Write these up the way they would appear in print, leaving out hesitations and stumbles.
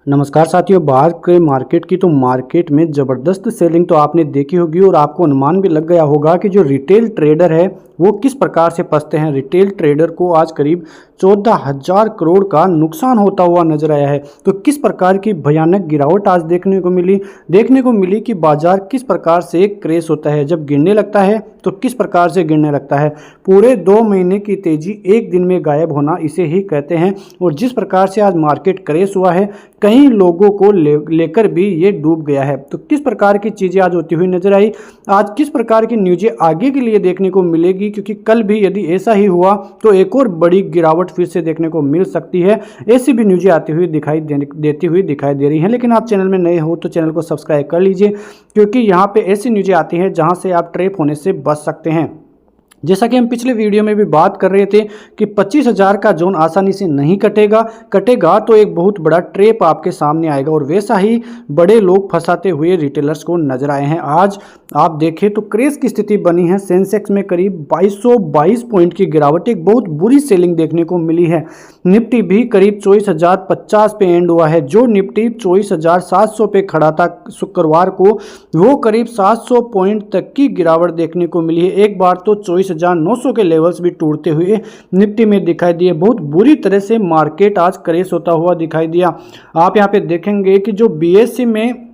नमस्कार साथियों, बात करें मार्केट की तो मार्केट में ज़बरदस्त सेलिंग तो आपने देखी होगी और आपको अनुमान भी लग गया होगा कि जो रिटेल ट्रेडर है वो किस प्रकार से फंसते हैं। रिटेल ट्रेडर को आज करीब 14,000 करोड़ का नुकसान होता हुआ नजर आया है। तो किस प्रकार की भयानक गिरावट आज देखने को मिली कि बाजार किस प्रकार से क्रेश होता है, जब गिरने लगता है तो किस प्रकार से गिरने लगता है। पूरे 2 महीने की तेजी एक दिन में गायब होना इसे ही कहते हैं। और जिस प्रकार से आज मार्केट क्रेश हुआ है, कई लोगों को लेकर भी ये डूब गया है। तो किस प्रकार की चीज़ें आज होती हुई नजर आई, आज किस प्रकार की न्यूज़ें आगे के लिए देखने को मिलेगी, क्योंकि कल भी यदि ऐसा ही हुआ तो एक और बड़ी गिरावट फिर से देखने को मिल सकती है। ऐसी भी न्यूज़ें आती हुई देती हुई दिखाई दे रही हैं। लेकिन आप चैनल में नए हो तो चैनल को सब्सक्राइब कर लीजिए, क्योंकि यहाँ पे ऐसी न्यूज़ें आती हैं जहाँ से आप ट्रैप होने से बच सकते हैं। जैसा कि हम पिछले वीडियो में भी बात कर रहे थे कि 25,000 का जोन आसानी से नहीं कटेगा तो एक बहुत बड़ा ट्रैप आपके सामने आएगा, और वैसा ही बड़े लोग फंसाते हुए रिटेलर्स को नजर आए हैं। आज आप देखें तो क्रेश की स्थिति बनी है। सेंसेक्स में करीब 2222 पॉइंट की गिरावट, एक बहुत बुरी सेलिंग देखने को मिली है। निफ्टी भी करीब 24,050 पे एंड हुआ है। जो निफ्टी 24,700 पे खड़ा था शुक्रवार को, वो करीब 700 पॉइंट तक की गिरावट देखने को मिली है। एक बार तो 24,900 के लेवल्स भी टूटते हुए निफ्टी में दिखाई दिए। बहुत बुरी तरह से मार्केट आज क्रेश होता हुआ दिखाई दिया। आप यहाँ पे देखेंगे कि जो बीएससी में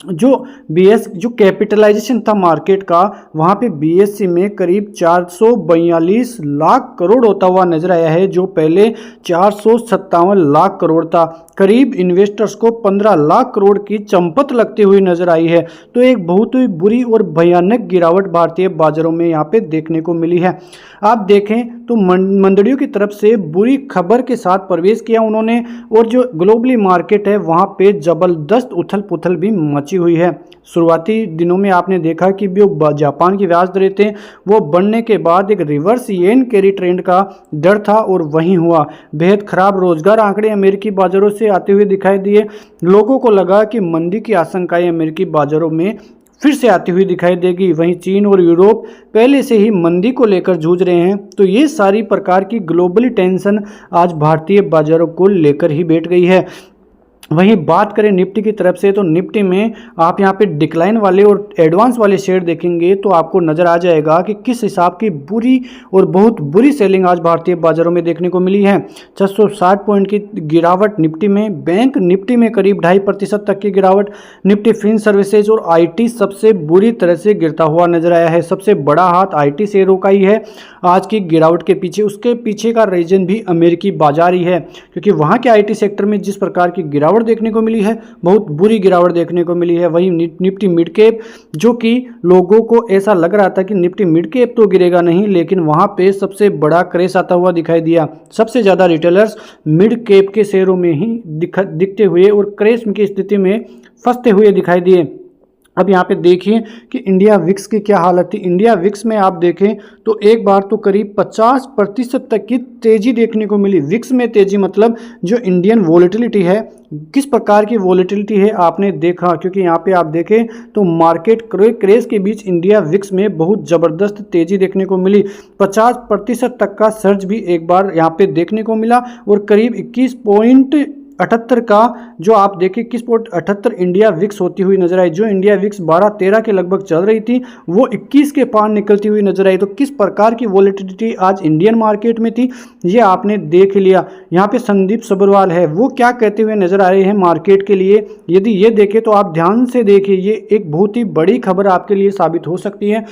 जो कैपिटलाइजेशन था मार्केट का, वहाँ पे बीएससी में करीब 442 लाख करोड़ होता हुआ नजर आया है, जो पहले 457 लाख करोड़ था। करीब इन्वेस्टर्स को 15 लाख करोड़ की चंपत लगती हुई नजर आई है। तो एक बहुत ही बुरी और भयानक गिरावट भारतीय बाजारों में यहाँ पे देखने को मिली है। आप देखें तो मंडियों की तरफ से बुरी खबर के साथ प्रवेश किया उन्होंने, और जो ग्लोबली मार्केट है वहाँ पे जबरदस्त उथल पुथल भी मची हुई है। शुरुआती दिनों में आपने देखा कि जो जापान की ब्याज दरें थे वो बढ़ने के बाद एक रिवर्स येन कैरी ट्रेंड का डर था, और वहीं हुआ। बेहद खराब रोजगार आंकड़े अमेरिकी बाजारों से आते हुए दिखाई दिए। लोगों को लगा कि मंदी की आशंकाएं अमेरिकी बाजारों में फिर से आती हुई दिखाई देगी। वहीं चीन और यूरोप पहले से ही मंदी को लेकर जूझ रहे हैं। तो ये सारी प्रकार की ग्लोबली टेंशन आज भारतीय बाजारों को लेकर ही बैठ गई है। वहीं बात करें निफ्टी की तरफ से, तो निफ्टी में आप यहां पे डिक्लाइन वाले और एडवांस वाले शेयर देखेंगे तो आपको नज़र आ जाएगा कि किस हिसाब की बुरी और बहुत बुरी सेलिंग आज भारतीय बाजारों में देखने को मिली है। 660 पॉइंट की गिरावट निफ्टी में, बैंक निफ्टी में करीब 2.5% तक की गिरावट। निफ्टी फिन सर्विसेज और आईटी सबसे बुरी तरह से गिरता हुआ नजर आया है। सबसे बड़ा हाथ आईटी शेयरों का ही है आज की गिरावट के पीछे। उसके पीछे का रीजन भी अमेरिकी बाजार ही है, क्योंकि वहाँ के आईटी सेक्टर में जिस प्रकार की गिरावट देखने को मिली है, बहुत बुरी गिरावट देखने को मिली है। वहीं निफ्टी मिड कैप, जो कि लोगों को ऐसा लग रहा था कि निफ्टी मिड कैप तो गिरेगा नहीं, लेकिन वहां पे सबसे बड़ा क्रेश आता हुआ दिखाई दिया। सबसे ज्यादा रिटेलर्स मिड कैप के शेयरों में ही दिखते हुए और क्रेश की स्थिति में फंसते हुए दिखाई दिए। अब यहाँ पे देखिए कि इंडिया विक्स की क्या हालत थी। इंडिया विक्स में आप देखें तो एक बार तो करीब 50% तक की तेजी देखने को मिली। विक्स में तेजी मतलब जो इंडियन वॉलेटिलिटी है, किस प्रकार की वॉलेटिलिटी है आपने देखा, क्योंकि यहाँ पे आप देखें तो मार्केट क्रेश के बीच इंडिया विक्स में बहुत ज़बरदस्त तेजी देखने को मिली। 50% तक का सर्ज भी एक बार यहाँ पे देखने को मिला, और करीब 21.78 का जो आप देखें 21.78 इंडिया विक्स होती हुई नजर आई। जो इंडिया विक्स 12-13 के लगभग चल रही थी वो 21 के पार निकलती हुई नजर आई। तो किस प्रकार की वॉलेटिलिटी आज इंडियन मार्केट में थी ये आपने देख लिया। यहाँ पे संदीप सब्रवाल है, वो क्या कहते हुए नजर आ रहे हैं मार्केट के लिए, यदि ये देखें तो आप ध्यान से देखिए, ये एक बहुत ही बड़ी खबर आपके लिए साबित हो सकती है।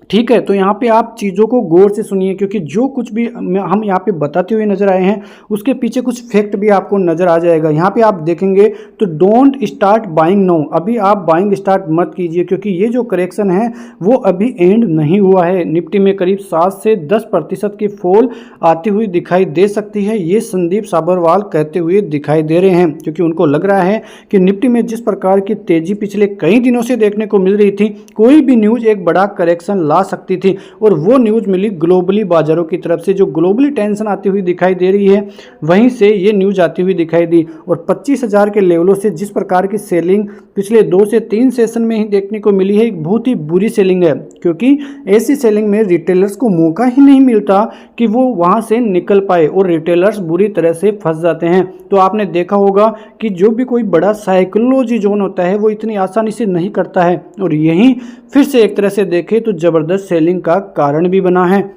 ठीक है, तो यहाँ पे आप चीज़ों को गौर से सुनिए, क्योंकि जो कुछ भी हम यहाँ पे बताते हुए नजर आए हैं उसके पीछे कुछ फैक्ट भी आपको नजर आ जाएगा। यहाँ पे आप देखेंगे तो डोंट स्टार्ट बाइंग नो, अभी आप बाइंग स्टार्ट मत कीजिए, क्योंकि ये जो करेक्शन है वो अभी एंड नहीं हुआ है। निफ्टी में करीब 7 से 10% की फॉल आती हुई दिखाई दे सकती है, ये संदीप साबरवाल कहते हुए दिखाई दे रहे हैं, क्योंकि उनको लग रहा है कि निफ्टी में जिस प्रकार की तेजी पिछले कई दिनों से देखने को मिल रही थी, कोई भी न्यूज़ एक बड़ा करेक्शन ला आ सकती थी, और वो न्यूज़ मिली ग्लोबली बाजारों की तरफ से। जो ग्लोबली टेंशन आती हुई दिखाई दे रही है वहीं से ये न्यूज़ आती हुई दिखाई दी। और 25,000 के लेवलों से जिस प्रकार की सेलिंग पिछले 2 से 3 सेशन में ही देखने को मिली है, एक बहुत ही बुरी सेलिंग है, क्योंकि ऐसी सेलिंग में रिटेलर्स को मौका ही नहीं मिलता कि वो वहां से निकल पाए, और रिटेलर्स बुरी तरह से फंस जाते हैं। तो आपने देखा होगा कि जो भी कोई बड़ा साइकोलॉजी जोन होता है वो इतनी आसानी से नहीं करता है, और यही फिर से एक तरह से देखें तो ज़बरदस्त सेलिंग का कारण भी बना है।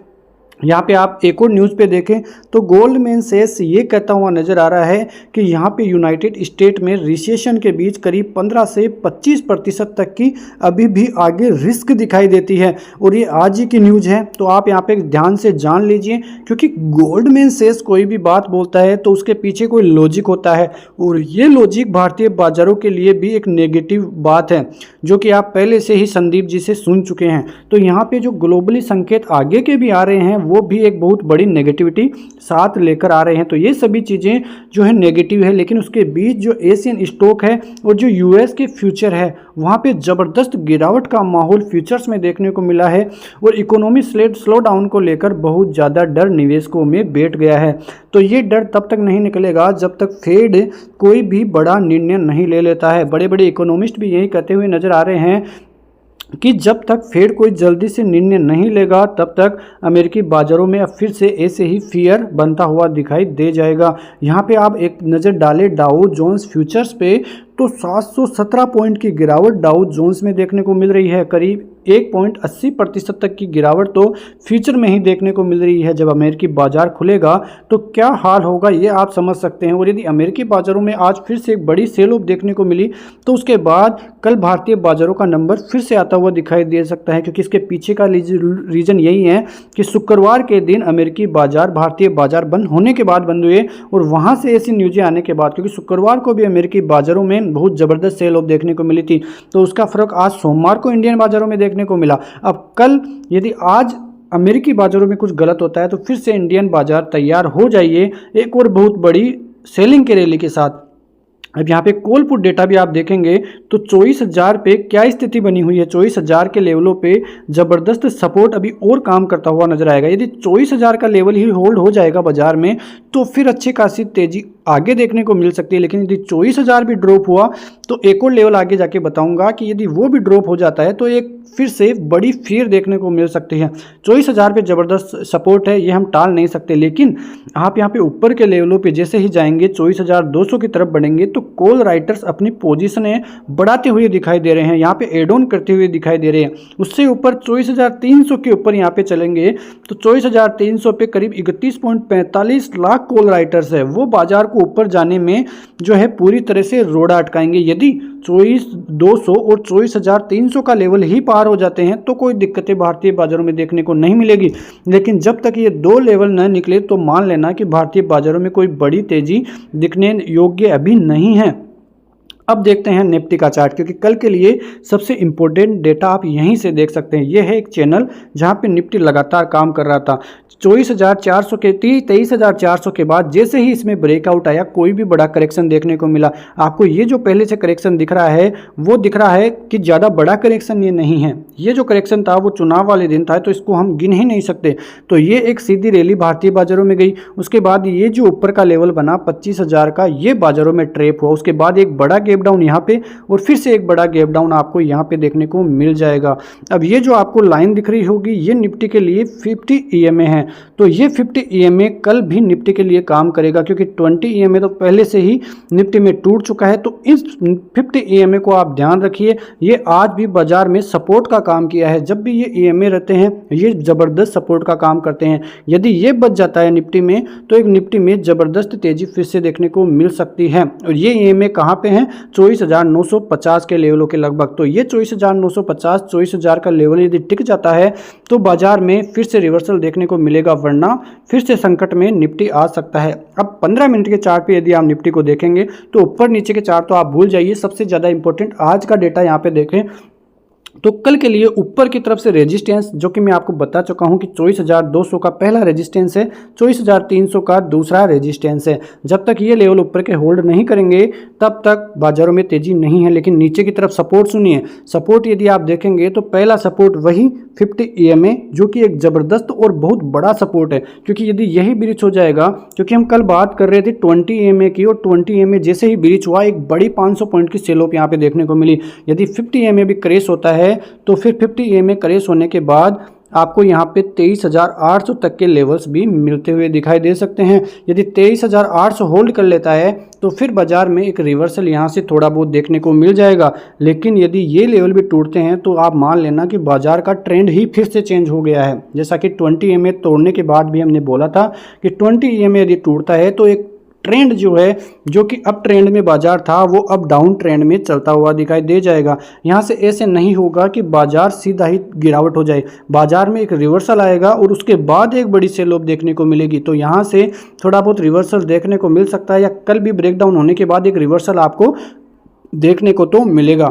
यहाँ पे आप एक और न्यूज़ पे देखें तो गोल्डमैन सैक्स ये कहता हुआ नज़र आ रहा है कि यहाँ पे यूनाइटेड स्टेट में रिसेशन के बीच करीब 15 से 25% तक की अभी भी आगे रिस्क दिखाई देती है, और ये आज ही की न्यूज़ है। तो आप यहाँ पे ध्यान से जान लीजिए, क्योंकि गोल्डमैन सैक्स कोई भी बात बोलता है तो उसके पीछे कोई लॉजिक होता है, और ये लॉजिक भारतीय बाजारों के लिए भी एक नेगेटिव बात है, जो कि आप पहले से ही संदीप जी से सुन चुके हैं। तो यहाँ पे जो ग्लोबली संकेत आगे के भी आ रहे हैं वो भी एक बहुत बड़ी नेगेटिविटी साथ लेकर आ रहे हैं। तो ये सभी चीज़ें जो है नेगेटिव है, लेकिन उसके बीच जो एशियन स्टॉक है और जो यूएस के फ्यूचर है वहाँ पे ज़बरदस्त गिरावट का माहौल फ्यूचर्स में देखने को मिला है, और इकोनॉमी स्लो डाउन को लेकर बहुत ज़्यादा डर निवेशकों में बैठ गया है। तो ये डर तब तक नहीं निकलेगा जब तक फेड कोई भी बड़ा निर्णय नहीं ले लेता है। बड़े बड़े इकोनॉमिस्ट भी यही कहते हुए नजर आ रहे हैं कि जब तक फेड कोई जल्दी से निर्णय नहीं लेगा तब तक अमेरिकी बाजारों में अब फिर से ऐसे ही फियर बनता हुआ दिखाई दे जाएगा। यहाँ पे आप एक नज़र डालें डाउ जोन्स फ्यूचर्स पे, तो 717 पॉइंट की गिरावट डाउ जोन्स में देखने को मिल रही है। करीब 1.80% तक की गिरावट तो फ्यूचर में ही देखने को मिल रही है। जब अमेरिकी बाजार खुलेगा तो क्या हाल होगा ये आप समझ सकते हैं। और यदि अमेरिकी बाजारों में आज फिर से एक बड़ी सेल ऑफ देखने को मिली तो उसके बाद कल भारतीय बाजारों का नंबर फिर से आता हुआ दिखाई दे सकता है, क्योंकि इसके पीछे का रीज़न यही है कि शुक्रवार के दिन अमेरिकी बाजार भारतीय बाजार बंद होने के बाद बंद हुए, और वहाँ से ऐसी न्यूज़ें आने के बाद, क्योंकि शुक्रवार को भी अमेरिकी बाजारों में बहुत ज़बरदस्त सेल ऑफ देखने को मिली थी, तो उसका फ़र्क आज सोमवार को इंडियन बाजारों में देखने को मिला। अब कल यदि आज अमेरिकी बाजारों में कुछ गलत होता है तो फिर से इंडियन बाजार तैयार हो जाइए एक और बहुत बड़ी सेलिंग की रैली के साथ। अब यहाँ पे कॉल पुट डेटा भी आप देखेंगे तो 24,000 पे क्या स्थिति बनी हुई है। 24,000 के लेवलों पे ज़बरदस्त सपोर्ट अभी और काम करता हुआ नजर आएगा। यदि 24,000 का लेवल ही होल्ड हो जाएगा बाजार में तो फिर अच्छी खासी तेजी आगे देखने को मिल सकती है, लेकिन यदि 24,000 भी ड्रॉप हुआ तो एक और लेवल आगे जाके बताऊंगा कि यदि वो भी ड्रॉप हो जाता है तो एक फिर से बड़ी फियर देखने को मिल सकती है। 24,000 पे ज़बरदस्त सपोर्ट है, ये हम टाल नहीं सकते, लेकिन आप यहाँ पे ऊपर के लेवलों पे जैसे ही जाएंगे 24,200 की तरफ बढ़ेंगे तो कॉल राइटर्स अपनी पोजीशनें बढ़ाते हुए दिखाई दे रहे हैं, यहाँ पे एड ऑन करते हुए दिखाई दे रहे हैं। उससे ऊपर 24,300 के ऊपर यहाँ पे चलेंगे तो 24,300 पे करीब 31.45 लाख कॉल राइटर्स है, वो बाजार को ऊपर जाने में जो है पूरी तरह से रोड़ा अटकाएंगे। यदि 24,200 और 24,300 का लेवल ही पार हो जाते हैं तो कोई दिक्कतें भारतीय बाजारों में देखने को नहीं मिलेगी, लेकिन जब तक ये दो लेवल न निकले तो मान लेना कि भारतीय बाजारों में कोई बड़ी तेजी दिखने योग्य अभी नहीं है। अब देखते हैं निफ्टी का चार्ट, क्योंकि कल के लिए सबसे इंपॉर्टेंट डेटा आप यहीं से देख सकते हैं। यह है एक चैनल जहां पे निफ्टी लगातार काम कर रहा था 24,400 के 23,400 के बाद जैसे ही इसमें ब्रेकआउट आया कोई भी बड़ा करेक्शन देखने को मिला। आपको ये जो पहले से करेक्शन दिख रहा है वो दिख रहा है कि ज़्यादा बड़ा करेक्शन ये नहीं है। ये जो करेक्शन था वो चुनाव वाले दिन था तो इसको हम गिन ही नहीं सकते। तो ये एक सीधी रैली भारतीय बाजारों में गई, उसके बाद ये जो ऊपर का लेवल बना 25,000 का ये बाजारों में ट्रैप हुआ, उसके बाद एक बड़ा गैप डाउन यहाँ पे और फिर से एक बड़ा गैप डाउन आपको यहाँ पे देखने को मिल जाएगा। अब ये जो आपको लाइन दिख रही होगी ये निफ्टी के लिए 50 EMA है, तो ये 50 EMA कल भी निफ्टी के लिए काम करेगा, क्योंकि 20 EMA तो पहले से ही निफ्टी में टूट चुका है। तो इस 50 EMA को आप ध्यान रखिए, ये आज भी बाजार में सपोर्ट का काम किया है। जब भी ये EMA रहते हैं ये जबरदस्त सपोर्ट का काम करते हैं। यदि ये बच जाता है निफ्टी में तो एक निफ्टी में जबरदस्त तेजी फिर से देखने को मिल सकती है। और ये EMA कहाँ पे है? 24,950 के लेवलों के लगभग। तो ये 24,950 24,000 का लेवल यदि टिक जाता है तो बाजार में फिर से रिवर्सल देखने को मिलेगा, वरना फिर से संकट में निफ्टी आ सकता है। अब 15 मिनट के चार्ट पे यदि आप निफ्टी को देखेंगे तो ऊपर नीचे के चार्ट तो आप भूल जाइए, सबसे ज़्यादा इंपॉर्टेंट आज का डेटा यहाँ पे देखें तो कल के लिए ऊपर की तरफ से रेजिस्टेंस जो कि मैं आपको बता चुका हूं कि 24,200 का पहला रेजिस्टेंस है, 24,300 का दूसरा रेजिस्टेंस है। जब तक ये लेवल ऊपर के होल्ड नहीं करेंगे तब तक बाजारों में तेजी नहीं है। लेकिन नीचे की तरफ सपोर्ट सुनिए, सपोर्ट यदि आप देखेंगे तो पहला सपोर्ट वही 50 EMA, जो कि एक ज़बरदस्त और बहुत बड़ा सपोर्ट है, क्योंकि यदि यही ब्रीच हो जाएगा, क्योंकि हम कल बात कर रहे थे 20 EMA की, और 20 EMA जैसे ही ब्रीच हुआ एक बड़ी 500 पॉइंट की सेल ऑफ यहाँ पे देखने को मिली। यदि 50 EMA भी क्रैश होता है तो फिर 50 EMA क्रैश होने के बाद आपको यहाँ पे 23,800 तक के लेवल्स भी मिलते हुए दिखाई दे सकते हैं। यदि 23,800 होल्ड कर लेता है तो फिर बाजार में एक रिवर्सल यहाँ से थोड़ा बहुत देखने को मिल जाएगा, लेकिन यदि ये लेवल भी टूटते हैं तो आप मान लेना कि बाजार का ट्रेंड ही फिर से चेंज हो गया है। जैसा कि 20 EMA तोड़ने के बाद भी हमने बोला था कि 20 EMA यदि टूटता है तो एक ट्रेंड जो है, जो कि अप ट्रेंड में बाजार था, वो अब डाउन ट्रेंड में चलता हुआ दिखाई दे जाएगा। यहाँ से ऐसे नहीं होगा कि बाजार सीधा ही गिरावट हो जाए, बाजार में एक रिवर्सल आएगा और उसके बाद एक बड़ी सेल ऑफ देखने को मिलेगी। तो यहाँ से थोड़ा बहुत रिवर्सल देखने को मिल सकता है, या कल भी ब्रेकडाउन होने के बाद एक रिवर्सल आपको देखने को तो मिलेगा।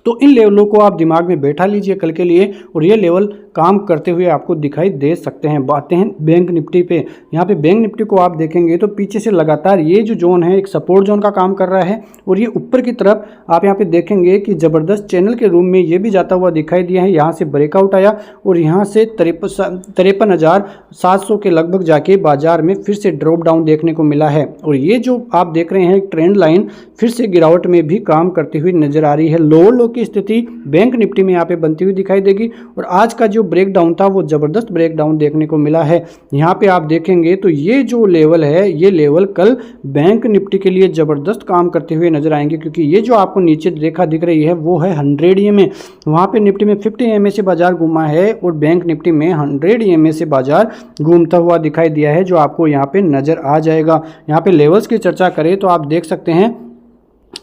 तो इन लेवलों को आप दिमाग में बैठा लीजिए कल के लिए, और ये लेवल काम करते हुए आपको दिखाई दे सकते हैं। बातें हैं बैंक निफ्टी पे। यहाँ पे बैंक निफ्टी को आप देखेंगे तो पीछे से लगातार ये जो जोन है एक सपोर्ट जोन का काम कर रहा है, और ये ऊपर की तरफ आप यहाँ पे देखेंगे कि ज़बरदस्त चैनल के रूम में ये भी जाता हुआ दिखाई दिया है। यहाँ से ब्रेकआउट आया और यहाँ से 53,700 के लगभग जाके बाजार में फिर से ड्रॉप डाउन देखने को मिला है, और ये जो आप देख रहे हैं ट्रेंड लाइन फिर से गिरावट में भी काम करती हुई नजर आ रही है। लोअर लो की स्थिति बैंक निफ्टी में यहाँ पे बनती हुई दिखाई देगी, और आज का जो ब्रेकडाउन था वो जबरदस्त ब्रेकडाउन देखने को मिला है। यहाँ पे आप देखेंगे तो ये जो लेवल है, ये लेवल कल बैंक निफ्टी के लिए जबरदस्त काम करते हुए नजर आएंगे, क्योंकि ये जो आपको नीचे रेखा दिख रही है वो है 100 EMA। वहाँ पे निफ्टी में 50 EMA से बाजार घूमा है, और बैंक निफ्टी में 100 EMA से बाजार घूमता हुआ दिखाई दिया है, जो आपको यहाँ पे नजर आ जाएगा। यहाँ पे लेवल्स की चर्चा करें तो आप देख सकते हैं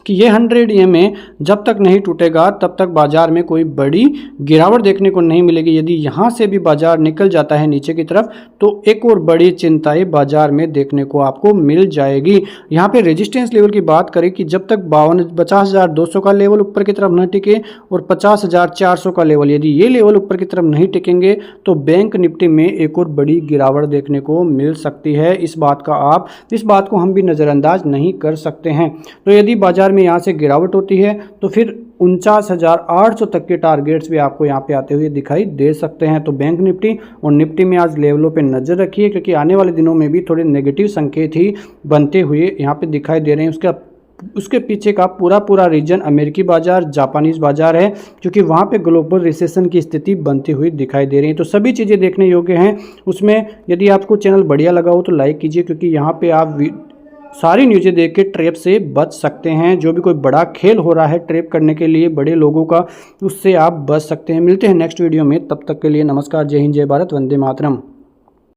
कि ये 100 EMA जब तक नहीं टूटेगा तब तक बाजार में कोई बड़ी गिरावट देखने को नहीं मिलेगी। यदि यहाँ से भी बाजार निकल जाता है नीचे की तरफ तो एक और बड़ी चिंताएं बाजार में देखने को आपको मिल जाएगी। यहाँ पे रेजिस्टेंस लेवल की बात करें कि जब तक 50,200 का लेवल ऊपर की तरफ न टिके और 50,400 का लेवल, यदि ये लेवल ऊपर की तरफ नहीं टिकेंगे तो बैंक निफ्टी में एक और बड़ी गिरावट देखने को मिल सकती है। इस बात को हम भी नज़रअंदाज नहीं कर सकते हैं। तो यदि बाजार में यहाँ से गिरावट होती है तो फिर 49,800 तक के टारगेट्स भी आपको यहाँ पे आते हुए दिखाई दे सकते हैं। तो बैंक निफ्टी और निफ्टी में आज लेवलों पे नज़र रखिए, क्योंकि आने वाले दिनों में भी थोड़े नेगेटिव संकेत ही बनते हुए यहाँ पे दिखाई दे रहे हैं। उसके पीछे का पूरा रीजन अमेरिकी बाजार, जापानीज बाजार है, क्योंकि वहाँ पे ग्लोबल रिसेशन की स्थिति बनती हुई दिखाई दे रही है। तो सभी चीज़ें देखने योग्य हैं। उसमें यदि आपको चैनल बढ़िया लगा हो तो लाइक कीजिए, क्योंकि यहाँ पे आप सारी न्यूज़ें देख के ट्रैप से बच सकते हैं। जो भी कोई बड़ा खेल हो रहा है ट्रैप करने के लिए बड़े लोगों का, उससे आप बच सकते हैं। मिलते हैं नेक्स्ट वीडियो में, तब तक के लिए नमस्कार, जय हिंद, जय भारत, वंदे मातरम।